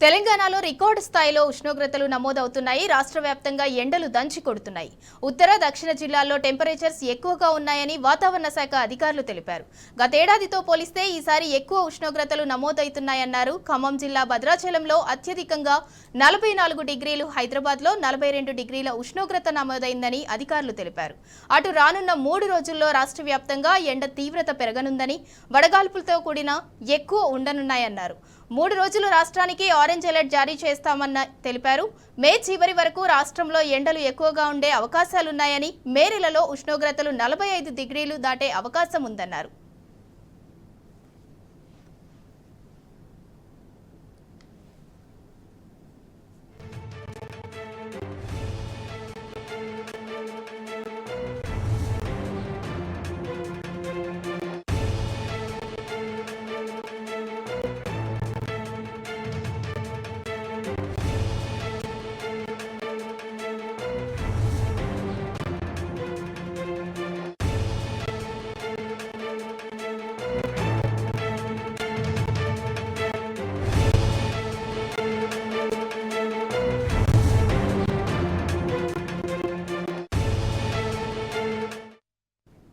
తెలంగాణలో రికార్డు స్థాయిలో ఉష్ణోగ్రతలు నమోదవుతున్నాయి. రాష్ట్ర వ్యాప్తంగా ఎండలు దంచి కొడుతున్నాయి. ఉత్తర, దక్షిణ జిల్లాల్లో టెంపరేచర్స్ ఎక్కువగా ఉన్నాయని వాతావరణ శాఖ అధికారులు తెలిపారు. గతేడాదితో పోలిస్తే ఈసారి ఎక్కువ ఉష్ణోగ్రతలు నమోదవుతున్నాయన్నారు. ఖమ్మం జిల్లా భద్రాచలంలో అత్యధికంగా 44 డిగ్రీలు, హైదరాబాద్లో 42 డిగ్రీల ఉష్ణోగ్రత నమోదైందని అధికారులు తెలిపారు. అటు రానున్న 3 రోజుల్లో రాష్ట్ర వ్యాప్తంగా ఎండ తీవ్రత పెరగనుందని, వడగాల్పులతో కూడిన ఎక్కువ ఉండనున్నాయన్నారు. 3 రోజులు రాష్ట్రానికి ఆరెంజ్ అలర్ట్ జారీ చేస్తామని తెలిపారు. మే చివరి వరకు రాష్ట్రంలో ఎండలు ఎక్కువగా ఉండే అవకాశాలున్నాయని, మే నెలలో ఉష్ణోగ్రతలు 45 డిగ్రీలు దాటే అవకాశం ఉందన్నారు.